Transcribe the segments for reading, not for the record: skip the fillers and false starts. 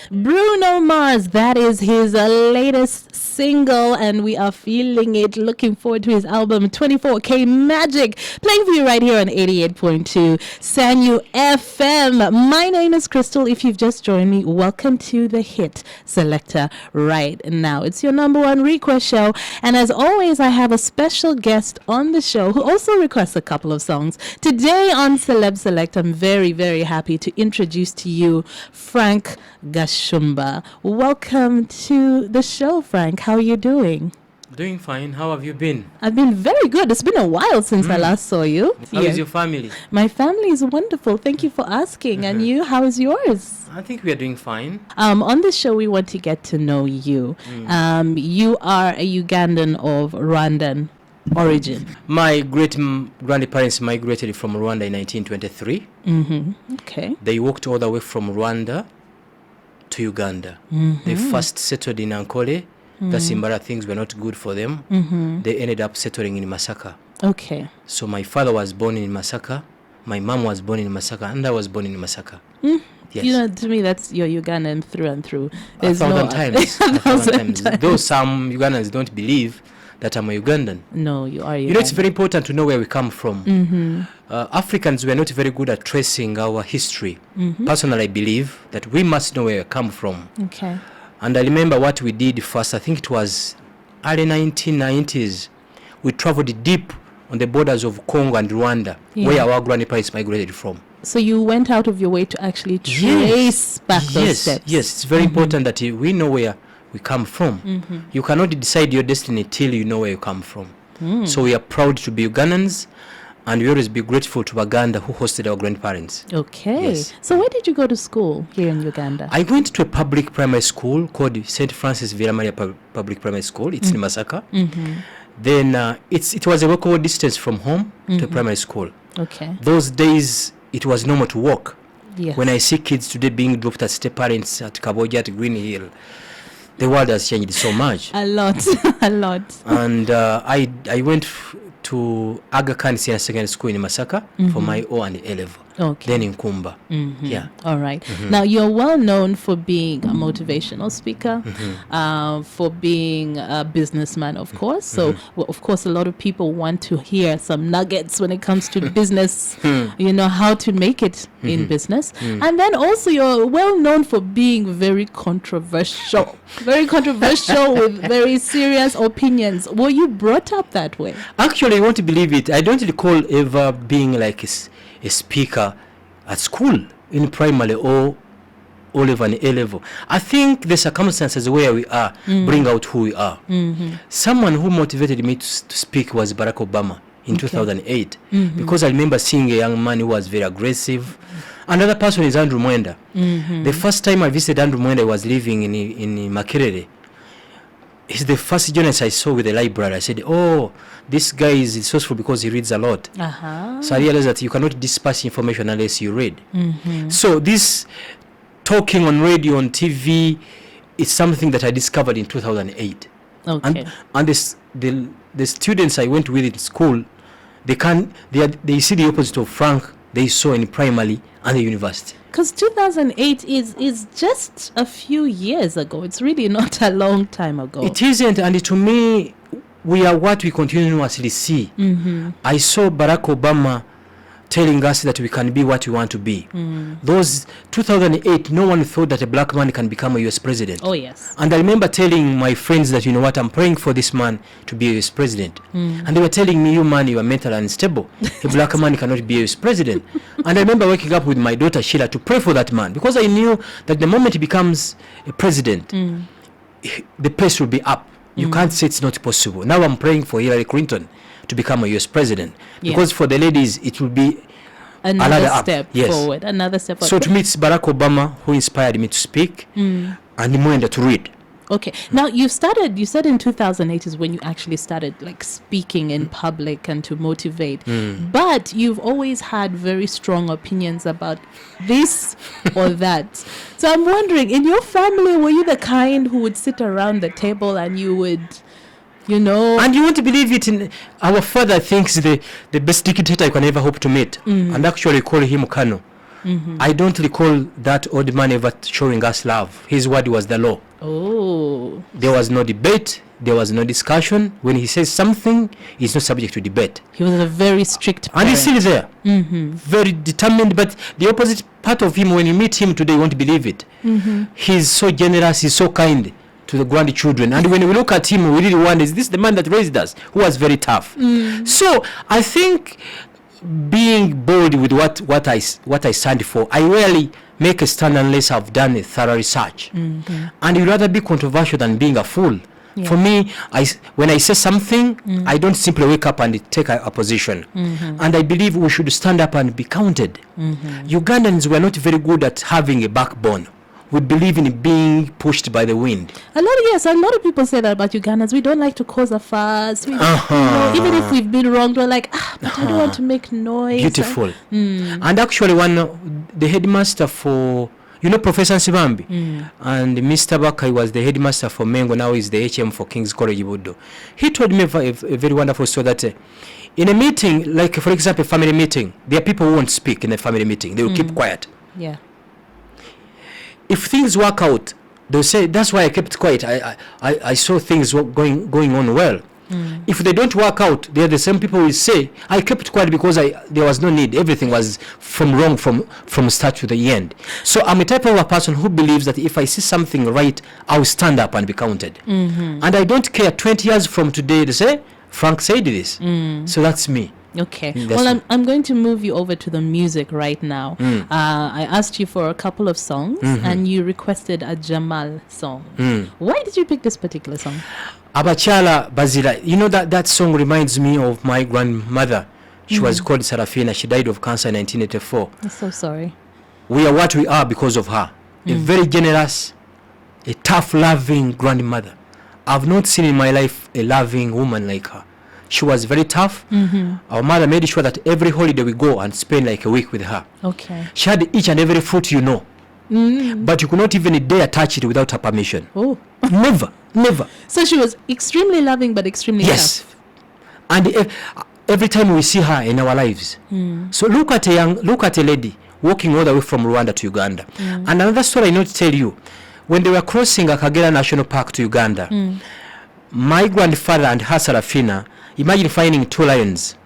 Bruno Mars, that is his latest single, and we are feeling it. Looking forward to his album 24K Magic, playing for you right here on 88.2 Sanyu FM. My name is Crystal. If you've just joined me, welcome to the Hit Selector right now. It's your number one request show, and as always, I have a special guest on the show who also requests a couple of songs. Today on Celeb Select, I'm very, very happy to introduce to you Frank Gashumba. Welcome to the show, Frank. How are you doing? Doing fine. How have you been? I've been very good. It's been a while since I last saw you. How is your family? My family is wonderful. Thank you for asking. And you, how is yours? I think we are doing fine. On this show, we want to get to know you. You are a Ugandan of Rwandan origin. My great-grandparents migrated from Rwanda in 1923. Okay. They walked all the way from Rwanda to Uganda. They first settled in Ankole. That's Zimbabwe. Things were not good for them. They ended up settling in Masaka. Okay. So my father was born in Masaka, my mom was born in Masaka, and I was born in Masaka. Yes. You know, to me, that's your Ugandan through and through. There's a thousand times. Though some Ugandans don't believe that I'm a Ugandan. No, you are Ugandan. You know, it's very important to know where we come from. Africans were not very good at tracing our history. Personally, I believe that we must know where we come from. Okay. And I remember what we did first. I think it was early 1990s. We traveled deep on the borders of Congo and Rwanda, where our grandparents migrated from. So you went out of your way to actually trace back those steps. Yes, it's very important that we know where we come from. You cannot decide your destiny till you know where you come from. So we are proud to be Ugandans, and we always be grateful to Uganda who hosted our grandparents. Okay. Yes. So where did you go to school here in Uganda? I went to a public primary school called St. Francis Villa Maria Public Primary School. It's in Masaka. Then it was a walkable distance from home to primary school. Okay. Those days, it was normal to walk. Yes. When I see kids today being dropped at step parents at Kaboja, at Green Hill, the world has changed so much. A lot. A lot. And I went to Aga Khan Senior Secondary School in Masaka for my O and A level. Okay. Then in Kumba. Yeah. All right. Now, you're well known for being a motivational speaker, for being a businessman, of course. So, of course, a lot of people want to hear some nuggets when it comes to business, you know, how to make it in business. And then also, you're well known for being very controversial with very serious opinions. Were you brought up that way? Actually, you won't believe it. I don't recall ever being like a speaker at school in primary or O level and A level. I think the circumstances where we are bring out who we are. Someone who motivated me to speak was Barack Obama in 2008 because I remember seeing a young man who was very aggressive. Another person is Andrew Mwenda. The first time I visited Andrew Mwenda, I was living in Makerere. He's the first journalist I saw with a library. I said, oh, this guy is resourceful because he reads a lot. So I realized that you cannot disperse information unless you read. So this talking on radio, on TV, is something that I discovered in 2008. Okay. And the students I went with in school, they see the opposite of Frank they saw in primary and the university. Because 2008 is just a few years ago. It's really not a long time ago. It isn't, and to me, we are what we continuously see. I saw Barack Obama telling us that we can be what we want to be. Those 2008, no one thought that a black man can become a US president. Oh, yes. And I remember telling my friends that, you know what, I'm praying for this man to be a US president. And they were telling me, you man, you are mentally unstable. A black man cannot be a US president. And I remember waking up with my daughter Sheila to pray for that man, because I knew that the moment he becomes a president, the pace will be up. You can't say it's not possible. Now I'm praying for Hillary Clinton to become a US president, because for the ladies it will be another step forward, another step forward. So to me, it's Barack Obama who inspired me to speak and Mwenda to read. Okay. Now you said in 2008 is when you actually started like speaking in public and to motivate. But you've always had very strong opinions about this or that. So I'm wondering, in your family, were you the kind who would sit around the table and you would You know. And you won't believe it. In our father thinks the best dictator you can ever hope to meet, and actually call him Kano. I don't recall that old man ever showing us love. His word was the law. Oh. There was no debate. There was no discussion. When he says something, he's not subject to debate. He was a very strict parent. And he's still there. Very determined. But the opposite part of him, when you meet him today, you won't believe it. He's so generous. He's so kind to the grandchildren. And when we look at him, we really wonder, is this the man that raised us, who was very tough? So I think being bold with what I stand for, I rarely make a stand unless I've done a thorough research. And you'd rather be controversial than being a fool. For me, when I say something, I don't simply wake up and take a position. And I believe we should stand up and be counted. Ugandans were not very good at having a backbone. We believe in being pushed by the wind. A lot of people say that about Ugandans. We don't like to cause a fuss. We, you know, even if we've been wronged, we're like, but I don't want to make noise. Beautiful. And actually, the headmaster for, Professor Nsibambi, and Mr. Bakai was the headmaster for Mengo, now he's the HM for King's College Budo. He told me a very wonderful story that in a meeting, like for example, a family meeting, there are people who won't speak in a family meeting. They will keep quiet. Yeah. If things work out, they'll say, that's why I kept quiet. I saw things going on well. If they don't work out, they're the same people who will say, I kept quiet because there was no need. Everything was wrong from start to the end. So I'm a type of a person who believes that if I see something right, I'll stand up and be counted. And I don't care 20 years from today to say, Frank said this. So that's me. Okay. Well, I'm going to move you over to the music right now. I asked you for a couple of songs, and you requested a Jamal song. Why did you pick this particular song? Abachala Bazira. That song reminds me of my grandmother. She was called Sarafina. She died of cancer in 1984. I'm so sorry. We are what we are because of her. A very generous, a tough, loving grandmother. I've not seen in my life a loving woman like her. She was very tough. Our mother made sure that every holiday we go and spend like a week with her. Okay. She had each and every fruit but you could not even dare touch it without her permission. Oh. Never. So she was extremely loving but extremely tough. And every time we see her in our lives. So look at a lady walking all the way from Rwanda to Uganda. And another story I need to tell you. When they were crossing Akagera National Park to Uganda, my grandfather and her Sarafina, imagine finding 2 lions.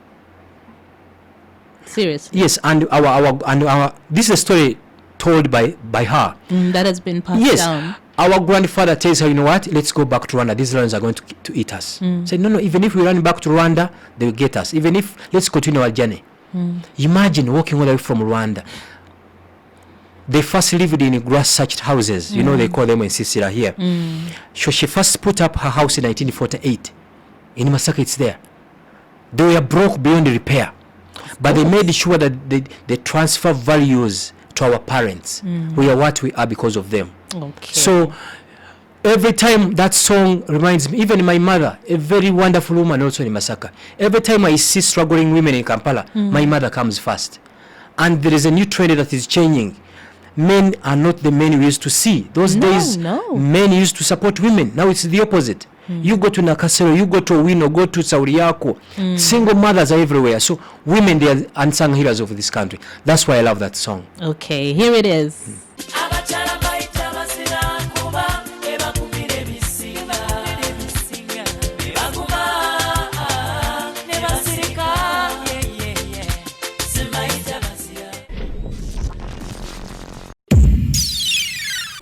Seriously? Yes, and our this is a story told by her. That has been passed down. Our grandfather tells her, you know what, let's go back to Rwanda. These lions are going to eat us. Said, no, even if we run back to Rwanda, they will get us. Even if, let's continue our journey. Imagine walking all the way from Rwanda. They first lived in grass-thatched houses. They call them in Sisira here. So she first put up her house in 1948. In Masaka, it's there. They were broke beyond repair. But they made sure that they transfer values to our parents. We are what we are because of them. Okay. So every time that song reminds me, even my mother, a very wonderful woman also in Masaka, every time I see struggling women in Kampala, my mother comes first. And there is a new trend that is changing. Men are not the men we used to see. Those days, men used to support women. Now it's the opposite. You go to Nakasero, you go to Owino, go to Sauriako. Single mothers are everywhere. So women, they are unsung heroes of this country. That's why I love that song. Okay, here it is.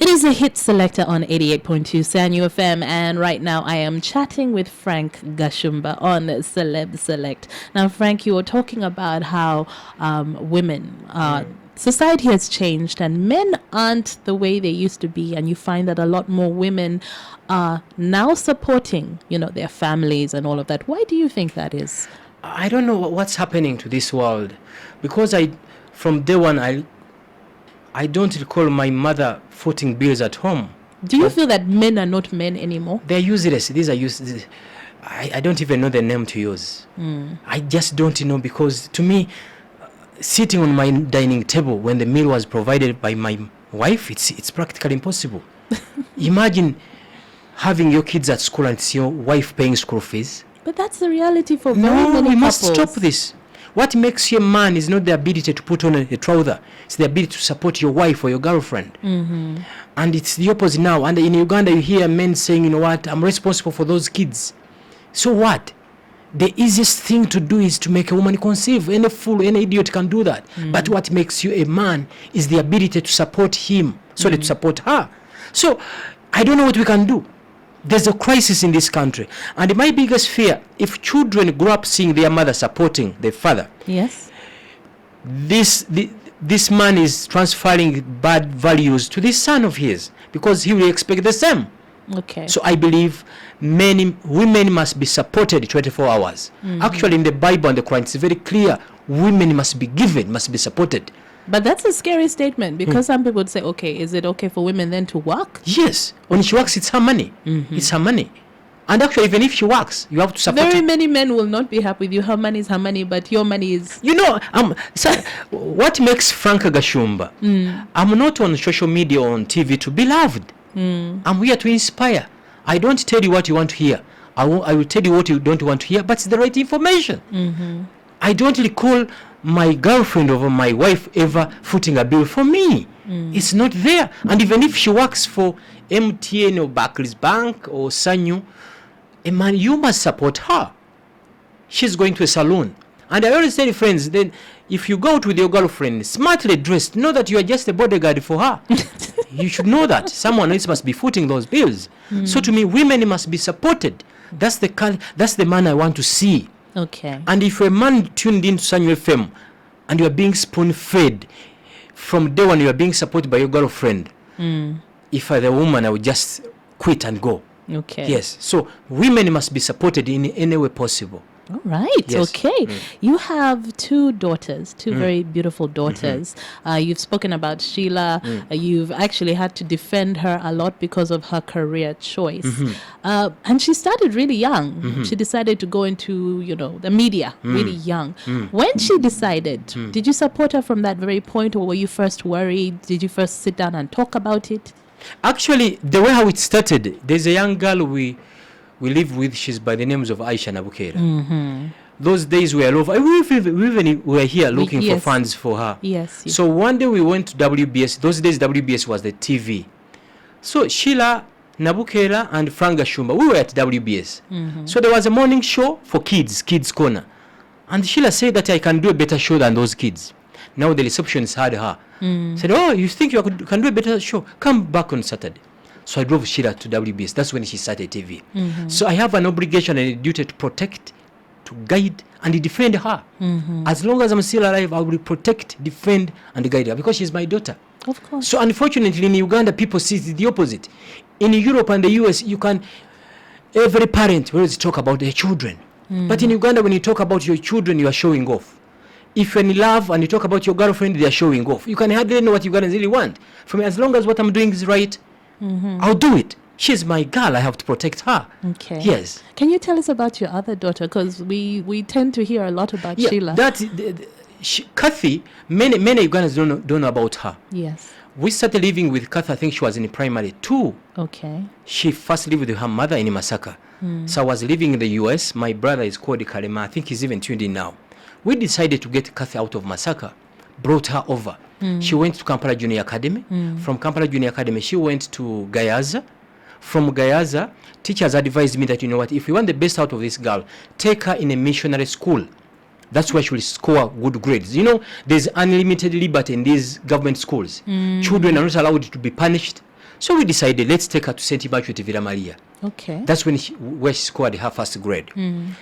It is a hit selector on 88.2 Sanyu FM, and right now I am chatting with Frank Gashumba on Celeb Select. Now, Frank, you were talking about how women, society has changed and men aren't the way they used to be, and you find that a lot more women are now supporting, their families and all of that. Why do you think that is? I don't know what's happening to this world, because from day one, I don't recall my mother footing bills at home. Do you feel that men are not men anymore? They're useless. These are useless. I don't even know the name to use. I just don't know, because to me, sitting on my dining table when the meal was provided by my wife, it's practically impossible. Imagine having your kids at school and it's your wife paying school fees. But that's the reality for very No, many we couples. must stop this. What makes you a man is not the ability to put on a trouser. It's the ability to support your wife or your girlfriend. And it's the opposite now. And in Uganda, you hear men saying, you know what, I'm responsible for those kids. So what? The easiest thing to do is to make a woman conceive. Any fool, any idiot can do that. But what makes you a man is the ability to support him, so to support her. So I don't know what we can do. There's a crisis in this country. And my biggest fear, if children grow up seeing their mother supporting their father, Yes. this man is transferring bad values to this son of his, because he will expect the same. Okay. So I believe women must be supported 24 hours. Actually, in the Bible and the Quran, it's very clear. Women must be given, must be supported. But that's a scary statement, because some people would say, okay, is it okay for women then to work? Yes. When she works, it's her money. It's her money. And actually, even if she works, you have to support Very it. many men will not be happy with you. Her money is her money, but your money is... You know, so what makes Frank Gashumba? I'm not on social media or on TV to be loved. I'm here to inspire. I don't tell you what you want to hear. I will tell you what you don't want to hear, but it's the right information. I don't recall my girlfriend or my wife ever footing a bill for me. It's not there. And even if she works for MTN or Barclays Bank or Sanyu, man, you must support her. She's going to a salon. And I always tell friends, then if you go out with your girlfriend, smartly dressed, know that you are just a bodyguard for her. You should know that. Someone else must be footing those bills. So to me, women must be supported. That's the man I want to see. Okay. And if a man tuned into Sanyu FM and you are being spoon-fed, from day one you are being supported by your girlfriend, if I were a woman, I would just quit and go. Okay. Yes. So women must be supported in any way possible. All right. Yes. Okay. You have two daughters, two very beautiful daughters. You've spoken about Sheila. You've actually had to defend her a lot because of her career choice. And she started really young. She decided to go into, the media really young. When she decided, did you support her from that very point, or were you first worried? Did you first sit down and talk about it? Actually, the way how it started, there's a young girl we live with. She's by the names of Aisha Nabukera. Those days we were here looking for funds for her. Yes. So one day we went to WBS. Those days WBS was the TV. So Sheila Nabukera and Frank Gashumba, we were at WBS. So there was a morning show for kids corner. And Sheila said that I can do a better show than those kids. Now the receptionist had her. Said, oh, you think you can do a better show? Come back on Saturday. So I drove Sheila to WBS. That's when she started TV. So I have an obligation and a duty to protect, to guide, and defend her. As long as I'm still alive, I will protect, defend, and guide her, because she's my daughter. Of course. So unfortunately, in Uganda, people see the opposite. In Europe and the US, every parent will always talk about their children. But in Uganda, when you talk about your children, you are showing off. If you're in love and you talk about your girlfriend, they are showing off. You can hardly know what Ugandans really want. For me, as long as what I'm doing is right, I'll do it. She's my girl. I have to protect her. Okay. Yes. Can you tell us about your other daughter? Because we tend to hear a lot about Sheila. Cathy, many Ugandans don't know about her. Yes. We started living with Cathy, I think she was in primary 2. Okay. She first lived with her mother in Masaka. So I was living in the US. My brother is called Kalema. I think he's even tuned in now. We decided to get Cathy out of Masaka, brought her over. She went to Kampala Junior Academy. From Kampala Junior Academy, she went to Gayaza. From Gayaza, teachers advised me that, you know what, if we want the best out of this girl, take her in a missionary school. That's where she will score good grades. There's unlimited liberty in these government schools. Children are not allowed to be punished. So we decided, let's take her to St. Immaculate Villa Maria. Okay. That's where she scored her first grade.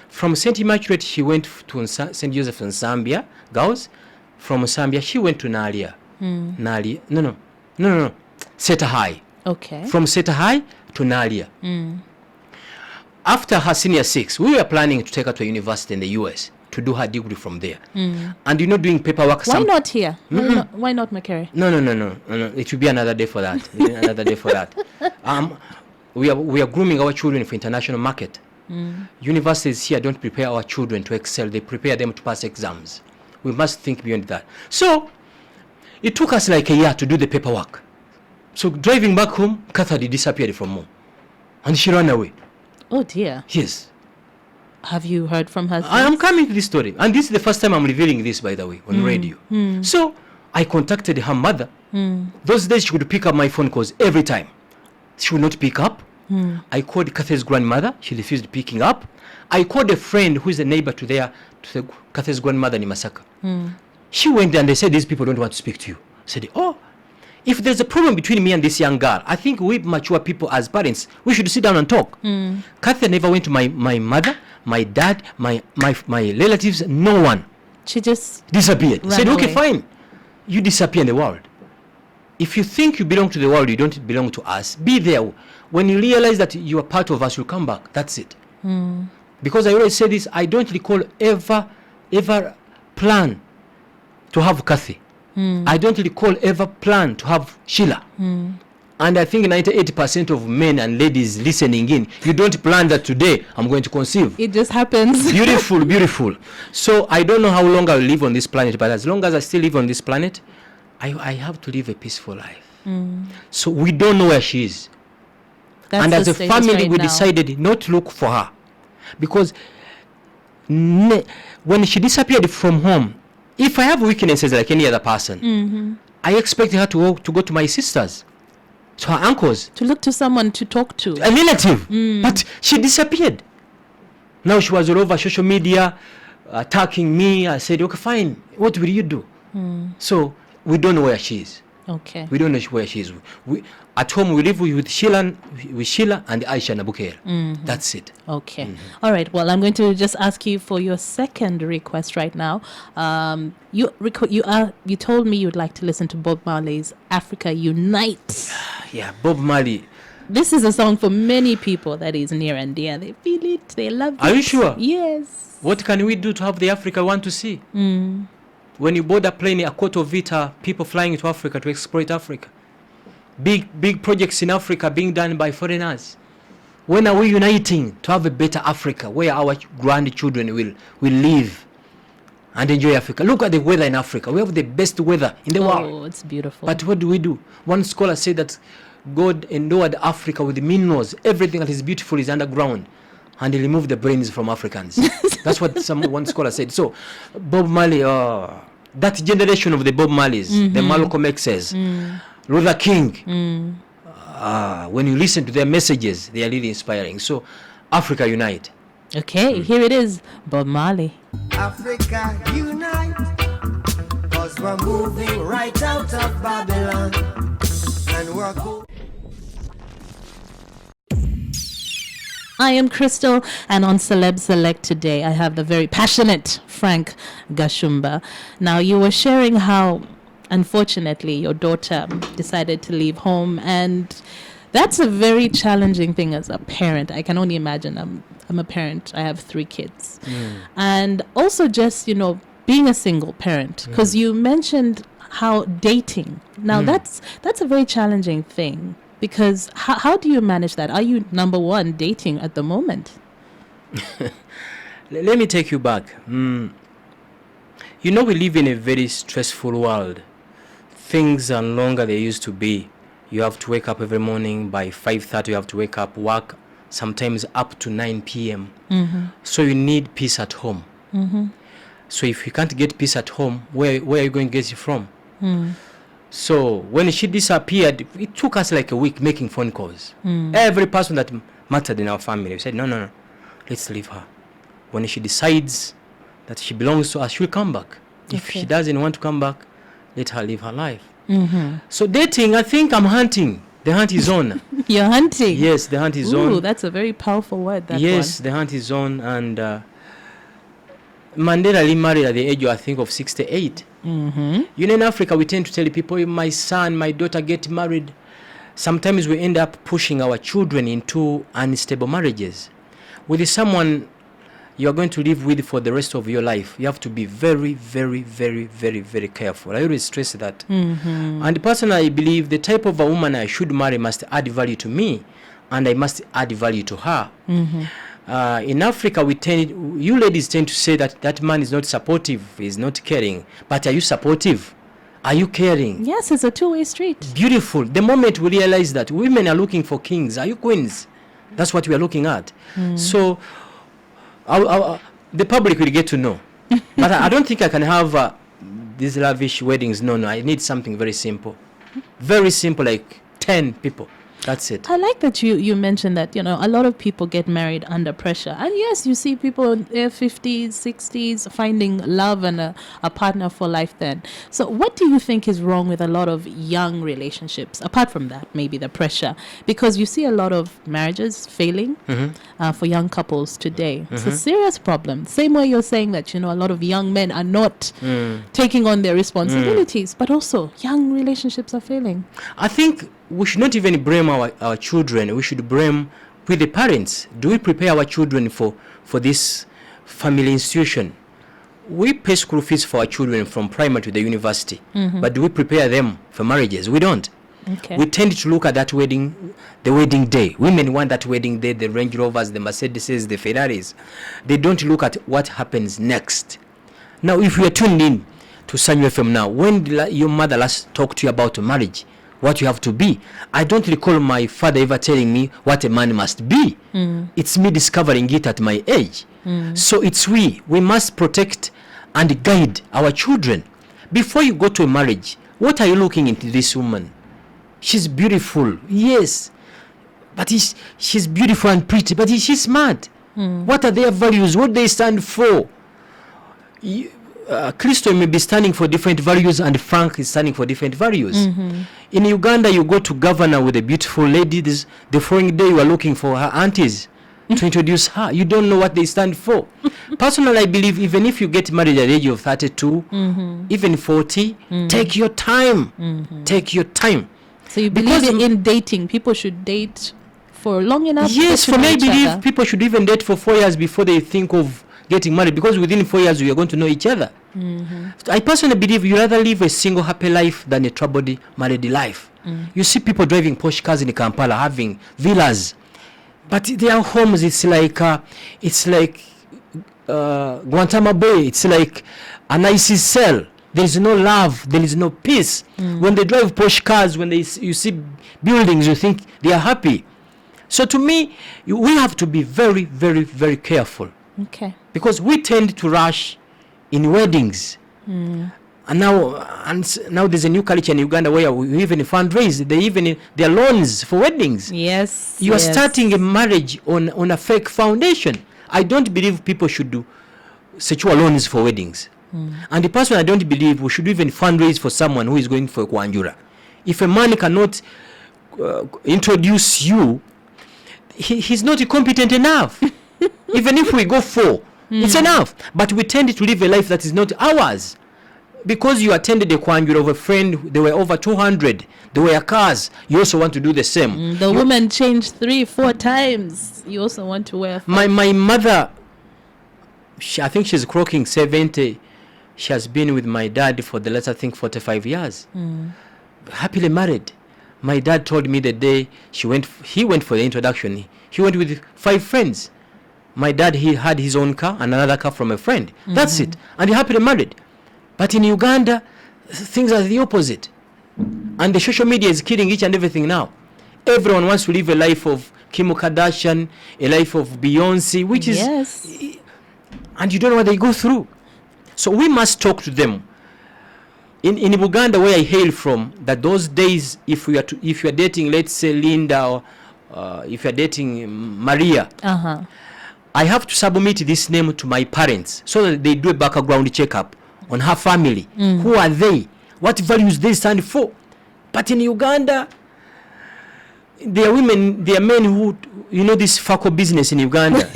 From St. Immaculate, she went to St. Joseph in Zambia, girls. From Zambia, she went to Nalia. No. Seta High. Okay. From Seta High to Nalia. After her senior 6, we were planning to take her to a university in the US to do her degree from there. And doing paperwork. Why not here? Why not Macquarie? No. It will be another day for that. We are grooming our children for international market. Universities here don't prepare our children to excel. They prepare them to pass exams. We must think beyond that. So it took us like a year to do the paperwork. So driving back home, Cathy disappeared from home. and she ran away. Oh dear. Yes. Have you heard from her? I am coming to this story, and this is the first time I'm revealing this, by the way, on radio. So I contacted her mother. Those days she would pick up my phone calls every time. She would not pick up. I called Cathy's grandmother. She refused picking up. I called a friend who is a neighbor to Cathy's grandmother in Masaka. She went there and they said, these people don't want to speak to you. I said, oh, if there's a problem between me and this young girl, I think we mature people as parents, we should sit down and talk. Cathy never went to my mother, my dad, my relatives, no one. She just disappeared. Said, okay, away. fine. You disappear in the world. If you think you belong to the world, you don't belong to us. Be there. When you realize that you are part of us, you'll come back. That's it. Because I always say this, I don't recall ever plan to have Cathy. I don't recall ever plan to have Sheila. And I think 98% of men and ladies listening in, you don't plan that today I'm going to conceive. It just happens. Beautiful, beautiful. So I don't know how long I'll live on this planet, but as long as I still live on this planet, I have to live a peaceful life. So we don't know where she is. That's and as the a status family, right we now. decided not to look for her. Because when she disappeared from home, if I have weaknesses like any other person, I expect her to go to my sisters, to her uncles. To look to someone to talk to. A relative. But she disappeared. Now she was all over social media, attacking me. I said, okay, fine. What will you do? So we don't know where she is. Okay. We don't know where she is. At home, we live with Sheila and Aisha Nabukel. That's it. Okay. All right. Well, I'm going to just ask you for your second request right now. You told me you'd like to listen to Bob Marley's Africa Unite. Yeah, Bob Marley. This is a song for many people that is near and dear. They feel it. They love it. Are you sure? Yes. What can we do to have the Africa we want to see? When you board a plane, a quarter of it are people flying to Africa to exploit Africa. Big projects in Africa being done by foreigners. When are we uniting to have a better Africa where our grandchildren will live and enjoy Africa? Look at the weather in Africa. We have the best weather in the world. Oh, it's beautiful. But what do? One scholar said that God endowed Africa with minerals. Everything that is beautiful is underground. And he removed the brains from Africans. That's what one scholar said. So, Bob Marley, that generation of the Bob Marleys, the Malcolm X's, Luther King, when you listen to their messages, they are really inspiring. So, Africa Unite. Okay, here it is, Bob Marley. Africa Unite, 'cause we're moving right out of Babylon, and we're cool. I am Crystal, and on Celeb Select today, I have the very passionate Frank Gashumba. Now, you were sharing how, unfortunately, your daughter decided to leave home, and that's a very challenging thing as a parent. I can only imagine. I'm a parent. I have 3 kids. And also just, being a single parent, because you mentioned how dating. Now, that's a very challenging thing. Because how do you manage that? Are you, number one, dating at the moment? Let me take you back. We live in a very stressful world. Things are no longer they used to be. You have to wake up every morning by 5:30. You have to wake up, work, sometimes up to 9 p.m. So you need peace at home. So if you can't get peace at home, where are you going to get it from? So when she disappeared, it took us like a week making phone calls. Every person that mattered in our family, we said, no, let's leave her. When she decides that she belongs to us, she'll come back. If she doesn't want to come back, let her live her life. So dating, I think I'm hunting. The hunt is on. You're hunting? Yes, the hunt is on. Ooh, that's a very powerful word, that yes, one. The hunt is on. And Mandela married at the age, I think, of 68. In Africa, we tend to tell people, my son, my daughter get married. Sometimes we end up pushing our children into unstable marriages. With someone you are going to live with for the rest of your life, you have to be very, very, very, very, very careful. I always stress that. And personally, I believe the type of a woman I should marry must add value to me, and I must add value to her. In Africa, you ladies tend to say that man is not supportive, is not caring. But are you supportive? Are you caring? Yes, it's a two-way street. Beautiful. The moment we realize that women are looking for kings, are you queens? That's what we are looking at. So the public will get to know. But I don't think I can have these lavish weddings. No, I need something very simple. Very simple, like 10 people. That's it. I like that you mentioned that, a lot of people get married under pressure. And yes, you see people in their 50s, 60s finding love and a partner for life then. So what do you think is wrong with a lot of young relationships, apart from that, maybe the pressure? Because you see a lot of marriages failing for young couples today. It's a serious problem. Same way you're saying that, a lot of young men are not taking on their responsibilities, but also young relationships are failing. I think we should not even blame our children. We should blame with the parents. Do we prepare our children for this family institution? We pay school fees for our children from primary to the university, but do we prepare them for marriages? We don't. Okay. We tend to look at that the wedding day. Women want that wedding day, the Range Rovers, the Mercedes, the Ferraris. They don't look at what happens next. Now, if you are tuned in to Sanyo FM now, when did your mother last talked to you about marriage? What you have to be? I don't recall my father ever telling me what a man must be. It's me discovering it at my age. So it's we must protect and guide our children. Before you go to a marriage, what are you looking into this woman? She's beautiful, yes, but she's beautiful and pretty, but she's smart. What are their values? What they stand for? Christo may be standing for different values and Frank is standing for different values. In Uganda, you go to governor with a beautiful lady. The following day, you are looking for her aunties to introduce her. You don't know what they stand for. Personally, I believe even if you get married at the age of 32, even 40, take your time. Take your time. So you believe in dating? People should date for long enough? Yes, for me, I believe people should even date for 4 years before they think of getting married, because within 4 years we are going to know each other. I personally believe you rather live a single happy life than a troubled married life. You see people driving Porsche cars in Kampala, having villas, but their homes it's like Guantanamo Bay. It's like an icy cell. There is no love. There is no peace. When they drive Porsche cars, when you see buildings, you think they are happy. So to me, we have to be very, very, very careful. Okay. Because we tend to rush in weddings. And now there's a new culture in Uganda where we even fundraise. There are loans for weddings. Yes. You are starting a marriage on a fake foundation. I don't believe people should do sexual loans for weddings. And the person I don't believe we should even fundraise for someone who is going for a kwanjura. If a man cannot introduce you, he's not competent enough. Even if we go for, it's enough. But we tend to live a life that is not ours. Because you attended a kwanjura of a friend, there were over 200. There were cars. You also want to do the same. The woman changed 3-4 times. You also want to wear. My mother, I think she's clocking 70. She has been with my dad for the last, I think, 45 years. Happily married. My dad told me the day he went for the introduction. He went with 5 friends. My dad, he had his own car and another car from a friend. That's it. And he happily married. But in Uganda, things are the opposite. And the social media is killing each and everything now. Everyone wants to live a life of Kim Kardashian, a life of Beyonce, which is... Yes. And you don't know what they go through. So we must talk to them. In Uganda, where I hail from, that those days, if you are dating, let's say Linda, or if you are dating Maria, I have to submit this name to my parents so that they do a background checkup on her family. Who are they? What values they stand for? But in Uganda, there are women, there are men who, this FACO business in Uganda.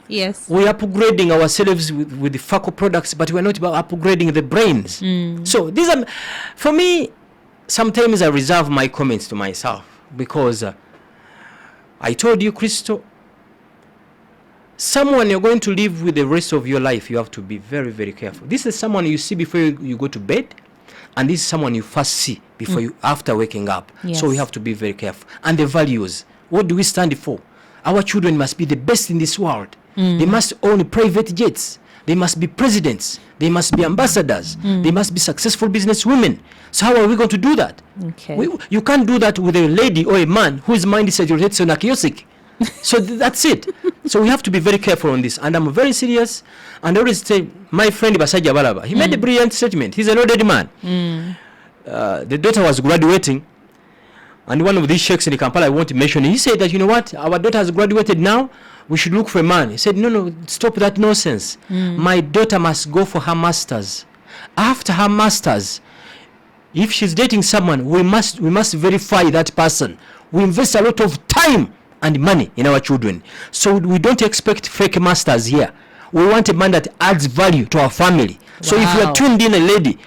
Yes. We are upgrading ourselves with the FACO products, but we're not about upgrading the brains. So these are, for me, sometimes I reserve my comments to myself because I told you, Christo, someone you're going to live with the rest of your life, you have to be very, very careful. This is someone you see before you go to bed, and this is someone you first see before after waking up. Yes. So we have to be very careful. And the values, what do we stand for? Our children must be the best in this world. They must own private jets. They must be presidents. They must be ambassadors. They must be successful business women. So how are we going to do that? Okay. You can't do that with a lady or a man whose mindset rotates on a kiosk. So that's it. So we have to be very careful on this. And I'm very serious. And I always say, my friend Basajja Balaba, he made a brilliant statement. He's an elderly man. The daughter was graduating. And one of these sheikhs in Kampala I want to mention, he said that, you know what, our daughter has graduated now, we should look for a man. He said, no, stop that nonsense. My daughter must go for her masters. After her masters, if she's dating someone, we must verify that person. We invest a lot of time and money in our children. So we don't expect fake masters here. We want a man that adds value to our family. So if you are tuned in a lady,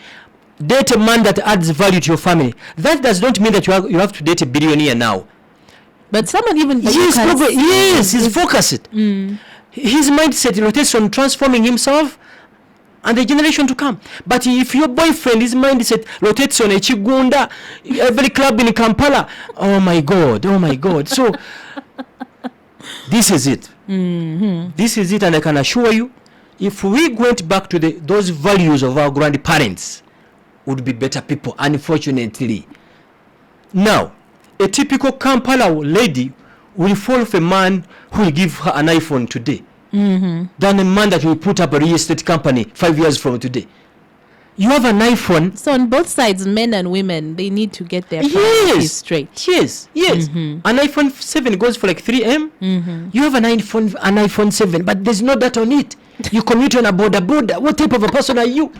date a man that adds value to your family. That does not mean that you have to date a billionaire now. But someone even... Yes, he's focused. His mindset rotates on transforming himself and the generation to come. But if your boyfriend, his mindset rotates on a Chigunda, every club in Kampala, oh my God. So this is it. This is it, and I can assure you, if we went back to those values of our grandparents, would be better people, unfortunately. Now, a typical Kampala lady will fall for a man who will give her an iPhone today than a man that will put up a real estate company 5 years from today. You have an iPhone. So on both sides, men and women, they need to get their priorities straight. Yes. An iPhone 7 goes for like 3M. You have an iPhone 7, but there's no data on it. You commute on a border. What type of a person are you?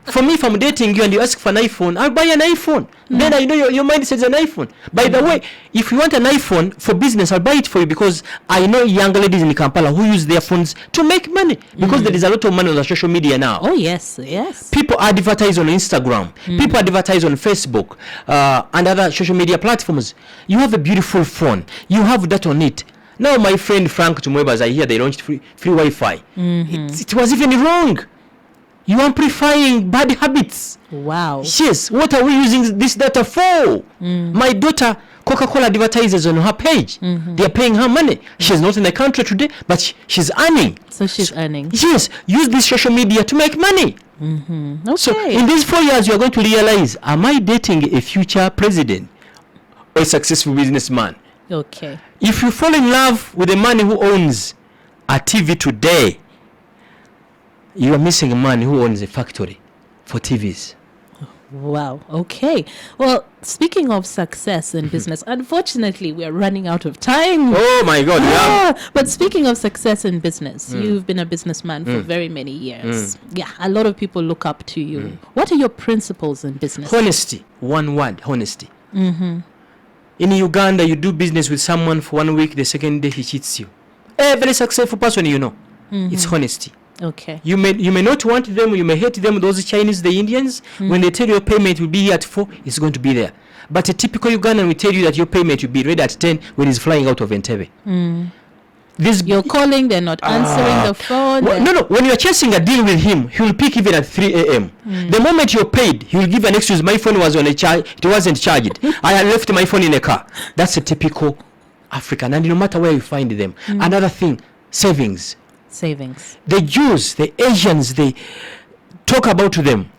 For me, if I'm dating you and you ask for an iPhone, I'll buy an iPhone. Then I know your mind says an iPhone. By the way, if you want an iPhone for business, I'll buy it for you, because I know young ladies in Kampala who use their phones to make money, because there is a lot of money on the social media now. Oh, yes. People advertise on Instagram. People advertise on Facebook and other social media platforms. You have a beautiful phone. You have that on it. Now, my friend Frank Tumwebaza, I hear they launched free Wi-Fi. It was even wrong. You are amplifying bad habits. Wow. Yes. What are we using this data for? My daughter, Coca-Cola advertises on her page. They are paying her money. She's not in the country today, but she's earning. So she's earning. Yes. Use this social media to make money. Okay. So in these 4 years, you are going to realize, am I dating a future president or a successful businessman? Okay. If you fall in love with a man who owns a TV today, you are missing a man who owns a factory for TVs. Wow. Okay. Well, speaking of success in business, unfortunately, we are running out of time. Oh my God. Yeah. But speaking of success in business, you've been a businessman for very many years. Yeah. A lot of people look up to you. What are your principles in business? Honesty. One word. Honesty. In Uganda, you do business with someone for 1 week, the second day he cheats you. Every successful person you know. It's honesty. Okay. You may not want them, you may hate them, those Chinese, the Indians. When they tell you your payment will be here at 4, it's going to be there. But a typical Ugandan will tell you that your payment will be ready at 10 when he's flying out of Entebbe. You're calling, they're not answering the phone. No. When you're chasing a deal with him, he will pick even at 3 a.m. The moment you're paid, he will give an excuse. My phone was on a charge, it wasn't charged. I had left my phone in a car. That's a typical African, and no matter where you find them. Another thing, savings. The Jews, the Asians, they talk about them.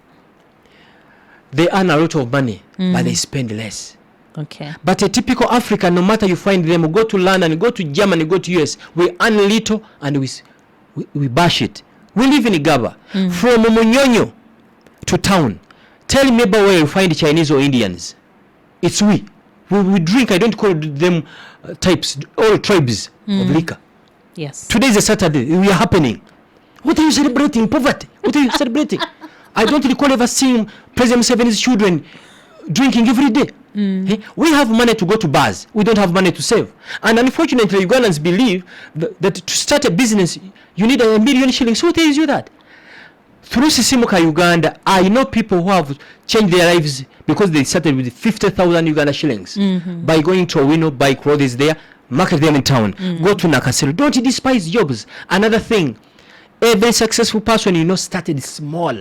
They earn a lot of money, but they spend less. Okay. But a typical African, no matter you find them, go to London, go to Germany, go to US, we earn little and we bash it. We live in Igaba. From Munyonyo to town. Tell me about where you find Chinese or Indians. It's we drink, I don't call them types, all tribes of liquor. Yes. Today is a Saturday. We are happening. What are you celebrating? Poverty. What are you celebrating? I don't recall ever seeing President Museveni's children drinking every day. We have money to go to bars. We don't have money to save. And unfortunately, Ugandans believe that to start a business, you need 1 million shillings. Who tells you that? Through Sisimuka Uganda, I know people who have changed their lives because they started with 50,000 Uganda shillings by going to Owino, buy clothes there, market them in town, go to Nakasero. Don't despise jobs. Another thing, every successful person you know started small.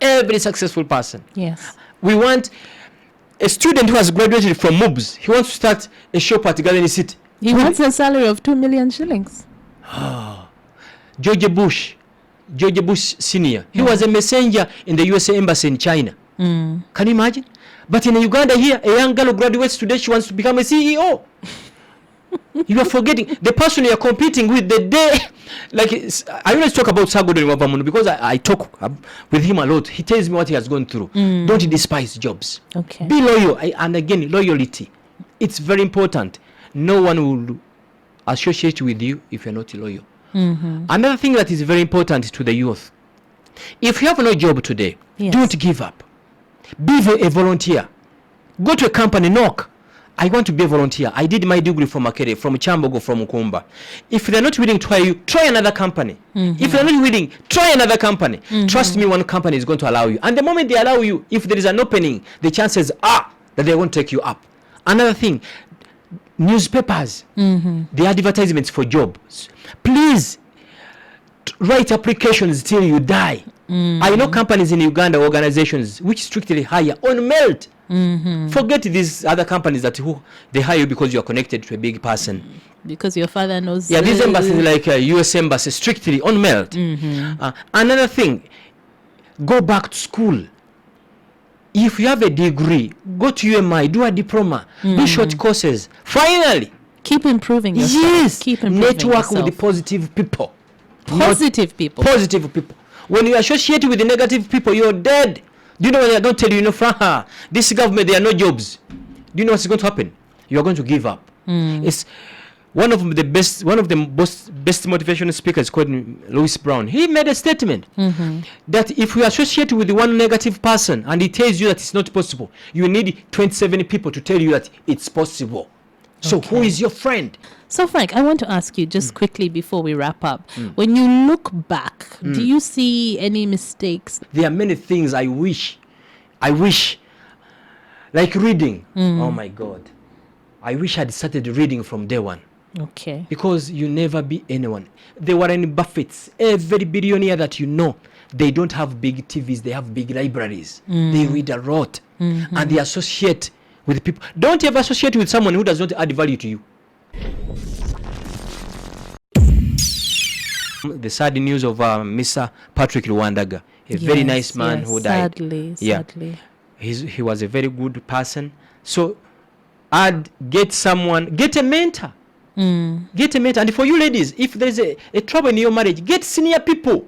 Every successful person. Yes. We want a student who has graduated from MOOBS. He wants to start a shop at Garden City. He wants a salary of 2 million shillings. George Bush Senior. He was a messenger in the USA Embassy in China. Can you imagine? But in Uganda here, a young girl who graduates today, she wants to become a CEO. You are forgetting the person you are competing with the day. Like, I always talk about Sagodon Wabamuno because I talk with him a lot. He tells me what he has gone through. Don't despise jobs. Okay. Be loyal. And again, loyalty. It's very important. No one will associate with you if you're not loyal. Another thing that is very important to the youth. If you have no job today, don't give up. Be a volunteer. Go to a company, knock. I want to be a volunteer. I did my degree from Makere, from Chambogo, from Ukumba. If they're not willing to hire you, try another company. If they're not willing, try another company. Trust me, one company is going to allow you. And the moment they allow you, if there is an opening, the chances are that they won't take you up. Another thing, newspapers, the advertisements for jobs. Please write applications till you die. I know companies in Uganda, organizations which strictly hire on merit. Forget these other companies that they hire you because you are connected to a big person. Because your father knows. Yeah, these embassies like US embassy, strictly on merit. Another thing, go back to school. If you have a degree, go to UMI, do a diploma, do short courses. Finally, keep improving yourself. Yes, keep improving network yourself. with the positive people. Positive people. Positive people. When you associate with the negative people, you're dead. Do you know when I don't tell you, Frank, this government, there are no jobs. Do you know what's going to happen? You're going to give up. It's one of the best motivational speakers called Louis Brown. He made a statement that if you associate with one negative person and he tells you that it's not possible, you need 27 people to tell you that it's possible. So who is your friend? So Frank, I want to ask you just quickly before we wrap up. When you look back, do you see any mistakes? There are many things I wish, like reading. Oh my God. I wish I'd started reading from day one. Okay. Because you never be anyone. The Warren Buffetts, every billionaire that you know, they don't have big TVs, they have big libraries. They read a lot. And they associate with people. Don't ever associate with someone who does not add value to you. The sad news of Mr. Patrick Luwandaga, a very nice man who died. Sadly. He was a very good person. So get a mentor. Get a mentor. And for you ladies, if there's a trouble in your marriage, get senior people.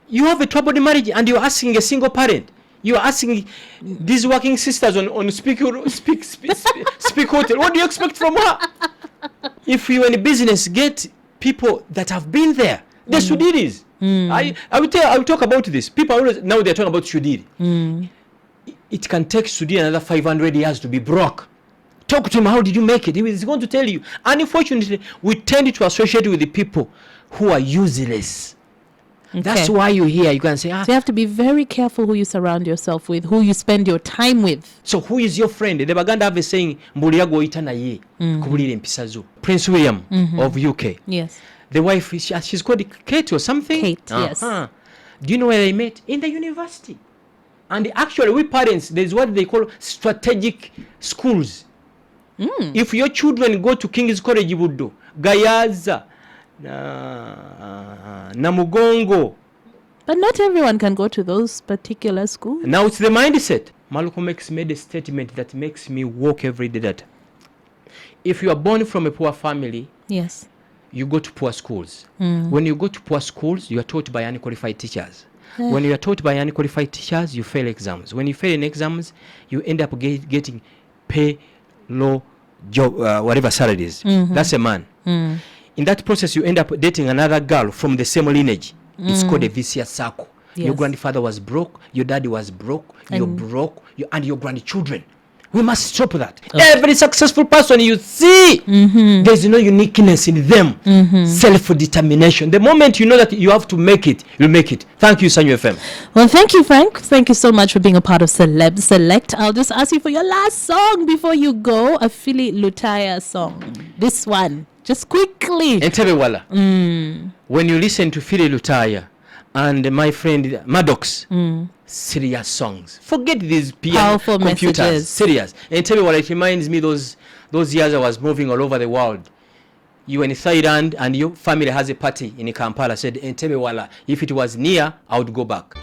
You have a troubled marriage and you're asking a single parent. You're asking these working sisters on Speak Hotel. What do you expect from her? If you're in business, get people that have been there. The Sudiris. I will talk about this. People always now they're talking about Sudiri. It can take Sudiri another 500 years to be broke. Talk to him. How did you make it? He's going to tell you. And unfortunately, we tend to associate with the people who are useless. Okay. That's why you're here. You can say, so you have to be very careful who you surround yourself with, who you spend your time with. So who is your friend? The Baganda have a saying, Prince William of UK. Yes. The wife, she's called Kate or something? Kate, yes. Do you know where they met? In the university. And actually, we parents, there's what they call strategic schools. If your children go to King's College, you would do Gayaza, Namugongo. But not everyone can go to those particular schools. Now it's the mindset. Malcolm X made a statement that makes me walk every day that if you are born from a poor family, yes, you go to poor schools. When you go to poor schools, you are taught by unqualified teachers. When you are taught by unqualified teachers, you fail exams. When you fail in exams, you end up getting pay low job, whatever salaries. That's a man. In that process, you end up dating another girl from the same lineage. It's called a vicious circle. Yes. Your grandfather was broke, your daddy was broke, you're broke, and your grandchildren. We must stop that. Okay. Every successful person you see, there's no uniqueness in them. Self-determination. The moment you know that you have to make it, you'll make it. Thank you, Sanyu FM. Well, thank you, Frank. Thank you so much for being a part of Celeb Select. I'll just ask you for your last song before you go, a Philly Lutaya song. This one, just quickly. Entebewala. When you listen to Philly Lutaya and my friend Maddox, serious songs. Forget these powerful computers. Messages. Serious. And tell me what it reminds me those years I was moving all over the world. you were in Thailand and your family has a party in Kampala, said Entebbe wala, if it was near, I would go back.